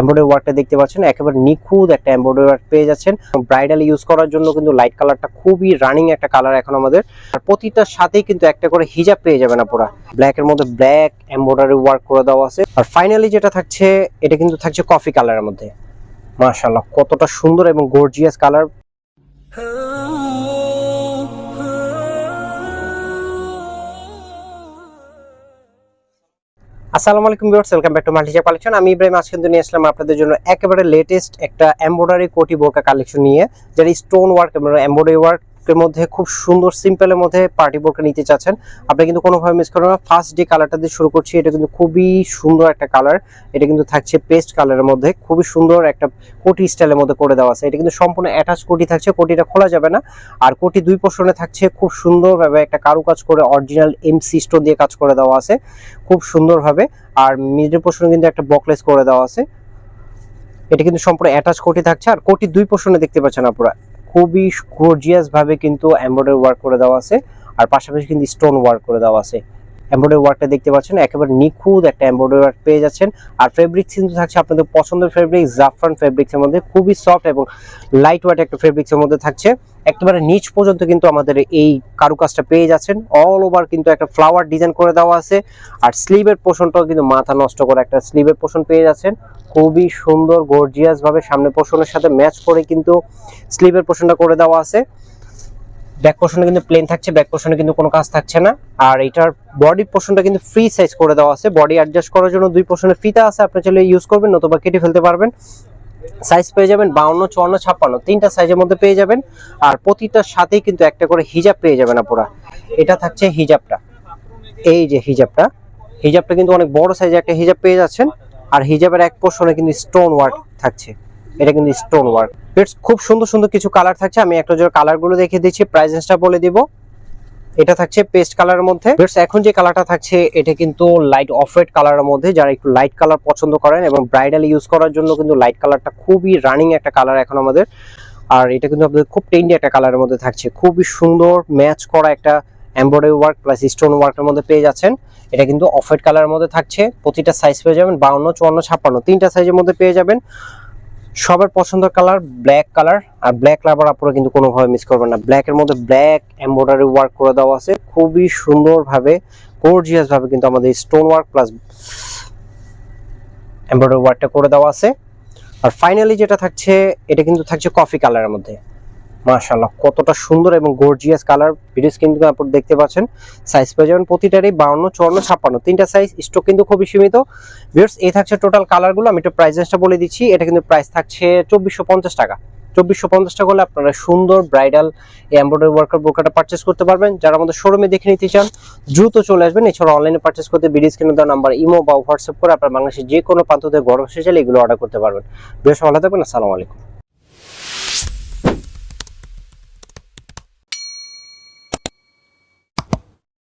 Embroidery ওয়ার্কটা দেখতে পাচ্ছেন, একেবারে নিখুঁত একটা এমব্রয়ডারি ওয়ার্ক পেয়ে যাচ্ছেন। ব্রাইডাল ইউজ করার জন্য কিন্তু লাইট কালারটা খুবই রানিং একটা কালার এখন আমাদের। আর প্রতিটার সাথেই কিন্তু একটা করে হিজাব পেয়ে যাবেন আপনারা। ব্ল্যাক এর মধ্যে ব্ল্যাক এমব্রয়ডারি ওয়ার্ক করে দেওয়া আছে। আর ফাইনালি যেটা থাকছে এটা কিন্তু থাকছে কফি কালারের মধ্যে। মাশাআল্লাহ কতটা সুন্দর এবং গর্জিয়াস কালার। আসসালামু আলাইকুম ভিউয়ার্স, ওয়েলকাম ব্যাক টু মাল্টিজা কালেকশন। আমি ইব্রাহিম আজকে কিন্তু নিয়ে আসলাম আপনাদের জন্য একেবারে লেটেস্ট একটা এমব্রয়ডারি কোটি বোরকা কালেকশন নিয়ে, যারা স্টোন ওয়ার্ক এবং এমব্রয়ডারি ওয়ার্কের মধ্যে খুব সুন্দর সিম্পলের মধ্যে পার্টি বোরকা নিতে চাচ্ছেন, আপনি কিন্তু কোনোভাবে মিস করবেন না। ফার্স্ট যে কালারটা দিয়ে শুরু করছি, এটা কিন্তু খুবই সুন্দর একটা কালার। এটা কিন্তু থাকছে পেস্ট কালারের মধ্যে, খুবই সুন্দর একটা কোটি স্টাইলের মধ্যে করে দেওয়া আছে। এটা কিন্তু সম্পূর্ণ অ্যাটাচ কোটি থাকছে, কোটিটা খোলা যাবে না। আর কোটি দুই পোর্শনে থাকছে খুব সুন্দরভাবে একটা কারুকাজ করে অরিজিনাল এমসি স্টোন দিয়ে কাজ করে দেওয়া আছে খুব সুন্দরভাবে। আর মিডল পোর্শনে কিন্তু একটা বকলেস করে দেওয়া আছে। এটা কিন্তু সম্পূর্ণ অ্যাটাচ কোটি থাকছে। আর কোটি দুই পোর্শনে দেখতে পাচ্ছেন আপনারা খুবই গর্জিয়াস ভাবে কিন্তু এমব্রয়ডারি ওয়ার্ক করে দেওয়া আছে। আর পাশাপাশি কিন্তু স্টোন ওয়ার্ক করে দেওয়া আছে। এমব্রয়ডারি ওয়ার্কটা দেখতে পাচ্ছেন, একেবারে নিখুঁত একটা এমব্রয়ডারি ওয়ার্ক পেয়ে যাচ্ছেন। আর ফেব্রিক্স কিন্তু থাকছে আপনাদের পছন্দের ফেব্রিক, জাফরান ফেব্রিক্সের মধ্যে, খুবই সফট এবং লাইট ওয়েট একটা ফেব্রিক্সের মধ্যে থাকছে। একেবারে নিচ পর্যন্ত কিন্তু আমাদের এই কারুকাজটা পেয়ে যাচ্ছেন। অল ওভার কিন্তু একটা ফ্লাওয়ার ডিজাইন করে দেওয়া আছে। আর স্লিভের পোর্শনটাও কিন্তু মাথা নষ্ট করে একটা স্লিভের পোর্শন পেয়ে যাচ্ছেন, খুবই সুন্দর গর্জিয়াস ভাবে সামনে পোর্শনের সাথে ম্যাচ করে কিন্তু স্লিভের পোর্শনটা করে দেওয়া আছে। ব্যাক পোর্শনে কিন্তু প্লেন থাকছে, ব্যাক পোর্শনে কিন্তু কোনো কাজ থাকছে না। আর এটার বডি পোর্শনটা কিন্তু ফ্রি সাইজ করে দেওয়া আছে। বডি অ্যাডজাস্ট করার জন্য দুই পোর্শনে ফিতা আছে, আপনি চাইলে ইউজ করবেন নতুবা কেটে ফেলতে পারবেন। সাইজ পেয়ে যাবেন 52, 54, 56 তিনটা সাইজের মধ্যে পেয়ে যাবেন। আর প্রতিটার সাথেই কিন্তু একটা করে হিজাব পেয়ে যাবেন আপনারা। এটা থাকছে হিজাবটা, এই যে হিজাবটা কিন্তু অনেক বড় সাইজে একটা হিজাব পেয়ে যাচ্ছেন। আর হিজাবের এক পোর্শনে কিন্তু স্টোন ওয়ার্ক থাকছে, এটা কিন্তু স্টোন ওয়ার্ক। খুব সুন্দর সুন্দর কিছু কালার থাকছে, আমি একটা জোড়া কালার গুলো দেখিয়ে দিচ্ছি, প্রাইস রেঞ্জটা বলে দিব। এটা থাকছে পেস্ট কালারের মধ্যে। এখন যে কালারটা থাকছে এটা কিন্তু লাইট অফ হোয়াইট কালারের মধ্যে, যারা একটু লাইট কালার পছন্দ করেন এবং ব্রাইডাল ইউজ করার জন্য কিন্তু লাইট কালারটা খুবই রানিং একটা কালার এখন আমাদের। আর এটা কিন্তু আপনাদের খুব ট্রেন্ডি একটা কালারের মধ্যে থাকছে, খুবই সুন্দর ম্যাচ করা একটা এমব্রয়ডারি ওয়ার্ক প্লাস স্টোন ওয়ার্কের মধ্যে পেয়ে যাচ্ছেন। এটা কিন্তু অফ হোয়াইট কালারের মধ্যে থাকছে। প্রতিটা সাইজ পেয়ে যাবেন 52, 54, 56 তিনটা সাইজের মধ্যে পেয়ে যাবেন। সবার পছন্দের কালার ব্ল্যাক কালার। আর ব্ল্যাক লাভার আপনারা কিন্তু কোনোভাবে মিস করবেন না। ব্ল্যাক এর মধ্যে ব্ল্যাক এমব্রয়ডারি ওয়ার্ক করে দেওয়া আছে, খুবই সুন্দর ভাবে গর্জিয়াস ভাবে কিন্তু আমাদের স্টোন ওয়ার্ক প্লাস এমব্রয়ডারি ওয়ার্কটা করে দেওয়া আছে। আর ফাইনালি যেটা থাকছে এটা কিন্তু থাকছে কফি কালারের মধ্যে। মাশাআল্লাহ কতটা সুন্দর এবং গর্জিয়াস কালার। ভিডিও স্ক্রিন থেকে আপনারা দেখতে পাচ্ছেন। সাইজ পেয়ে যাবেন প্রতিটারই 52, 54, 56 তিনটা সাইজ, স্টক কিন্তু খুবই সীমিত। ভিউয়ার্স এই থাকছে টোটাল কালারগুলো। আমি একটু প্রাইস রেঞ্জটা বলে দিচ্ছি। এটা কিন্তু প্রাইস থাকছে 2450 টাকা। 2450 টাকা হলে আপনারা সুন্দর ব্রাইডাল এমব্রয়ডারি ওয়ার্কার বোরকাটা পারচেজ করতে পারবেন। যারা আমাদের শোরুমে দেখে নিতে চান দ্রুত চলে আসবেন। এছাড়া অনলাইনে পারচেজ করতে ভিডিও স্ক্রিনে দেওয়া নাম্বার ইমো বা হোয়াটসঅ্যাপ করে আপনারা বাংলাদেশের যে কোনো প্রান্ত থেকে ঘরে বসে চাইলে এগুলো অর্ডার করতে পারবেন। ভিউয়ার্স ভালো থাকবেন, আসসালামু আলাইকুম।